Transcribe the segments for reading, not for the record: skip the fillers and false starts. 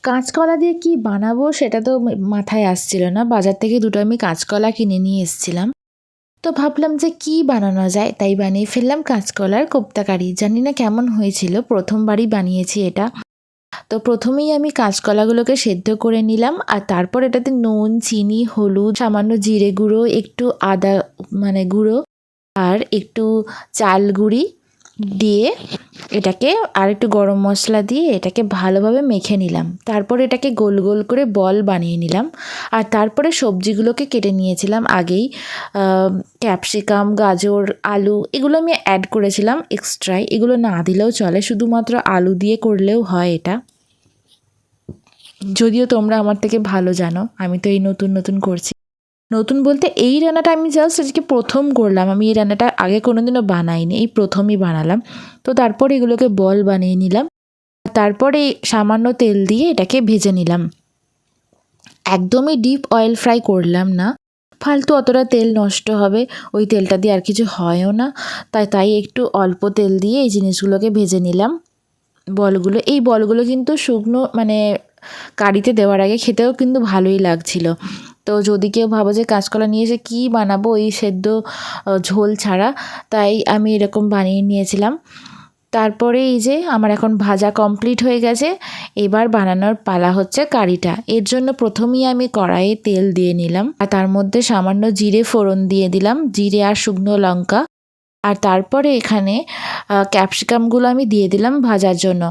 কাঁচকলা দিয়ে কি বানাবো সেটা তো মাথায় আসছিল না। বাজার থেকে দুটো আমি কাঁচকলা কিনে নিয়ে এসেছিলাম। তো ভাবলাম যে কি বানানো যায়, তাই বানিয়ে ফেললাম কাঁচকলার কোপ্তা কারি। জানি না কেমন হয়েছিল, প্রথমবারই বানিয়েছি এটা। তো প্রথমেই আমি কাঁচকলাগুলোকে সেদ্ধ করে নিলাম, আর তারপর এটাতে নুন, চিনি, হলুদ, সামান্য জিরে গুঁড়ো, একটু আদা গুঁড়ো আর একটু চাল গুঁড়ি দিয়ে এটাকে আর একটু গরম মশলা দিয়ে এটাকে ভালোভাবে মেখে নিলাম। তারপর এটাকে গোল গোল করে বল বানিয়ে নিলাম। আর তারপরে সবজিগুলোকে কেটে নিয়েছিলাম আগেই। ক্যাপসিকাম, গাজর, আলু এগুলো আমি অ্যাড করেছিলাম এক্সট্রাই। এগুলো না দিলেও চলে, শুধুমাত্র আলু দিয়ে করলেও হয় এটা। যদিও তোমরা আমার থেকে ভালো জানো, আমি তো এই নতুন নতুন করছি। নতুন বলতে এই রান্নাটা আমি জাস্ট আজকে প্রথম করলাম। আমি এই রান্নাটা আগে কোনোদিনও বানাইনি, এই প্রথমই বানালাম। তো তারপর এগুলোকে বল বানিয়ে নিলাম। তারপরে সামান্য তেল দিয়ে এটাকে ভেজে নিলাম। একদমই ডিপ অয়েল ফ্রাই করলাম না, ফালতু অতটা তেল নষ্ট হবে, ওই তেলটা দিয়ে আর কিছু হয়ও না। তাই একটু অল্প তেল দিয়ে এই জিনিসগুলোকে ভেজে নিলাম। এই বলগুলো কিন্তু শুকনো কারিতে দেওয়ার আগে খেতেও কিন্তু ভালোই লাগছিল। তো যদি কেউ ভাবো যে কাঁচকলা নিয়ে এসে কী বানাবো এই সেদ্ধ ঝোল ছাড়া, তাই আমি এরকম বানিয়ে নিয়েছিলাম। তারপরে এই যে আমার এখন ভাজা কমপ্লিট হয়ে গেছে। এবার বানানোর পালা হচ্ছে কারিটা। এর জন্য প্রথমেই আমি কড়াইয়ে তেল দিয়ে নিলাম, আর তার মধ্যে সামান্য জিরে ফোড়ন দিয়ে দিলাম, জিরে আর শুকনো লঙ্কা। আর তারপরে এখানে ক্যাপসিকামগুলো আমি দিয়ে দিলাম ভাজার জন্য।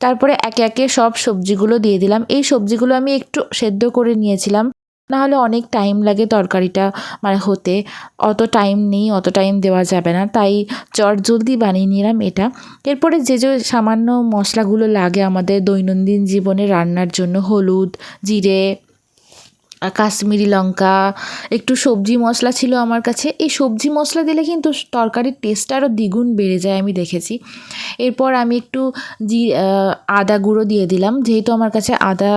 তারপরে একে একে সব সবজিগুলো দিয়ে দিলাম। এই সবজিগুলো আমি একটু সেদ্ধ করে নিয়েছিলাম, নাহলে অনেক টাইম লাগে তরকারিটা হতে। অত টাইম নেই, অত টাইম দেওয়া যাবে না, তাই চটজলদি বানিয়ে নিলাম এটা। এরপরে যে সামান্য মশলাগুলো লাগে আমাদের দৈনন্দিন জীবনে রান্নার জন্য, হলুদ, জিরে, কাশ্মীরি লঙ্কা, একটু সবজি মশলা ছিল আমার কাছে। এই সবজি মশলা দিলে কিন্তু তরকারির টেস্টটা আরও দ্বিগুণ বেড়ে যায়, আমি দেখেছি। এরপর আমি একটু আদা গুঁড়ো দিয়ে দিলাম, যেহেতু আমার কাছে আদা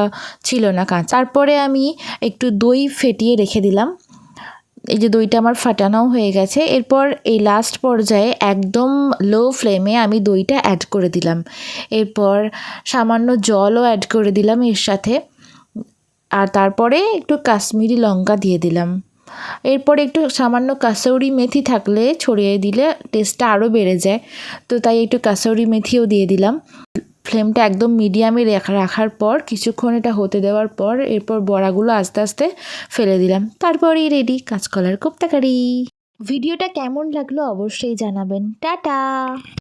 ছিল না কাঁচা। তারপরে আমি একটু দই ফেটিয়ে রেখে দিলাম। এই যে দইটা আমার ফাটানোও হয়ে গেছে। এরপর এই লাস্ট পর্যায়ে একদম লো ফ্লেমে আমি দইটা অ্যাড করে দিলাম। এরপর সামান্য জলও অ্যাড করে দিলাম এর সাথে। আর তারপরে একটু কাশ্মীরি লঙ্কা দিয়ে দিলাম। এরপরে একটু সামান্য কাসৌরি মেথি থাকলে ছড়িয়ে দিলে টেস্টটা আরও বেড়ে যায়, তো তাই একটু কাসৌরি মেথিও দিয়ে দিলাম। ফ্লেমটা একদম মিডিয়ামে রাখার পর কিছুক্ষণ এটা হতে দেওয়ার পর এরপর বড়াগুলো আস্তে আস্তে ফেলে দিলাম। তারপরেই রেডি কাঁচকলার কোপ্তা কারি। ভিডিওটা কেমন লাগলো অবশ্যই জানাবেন। টাটা।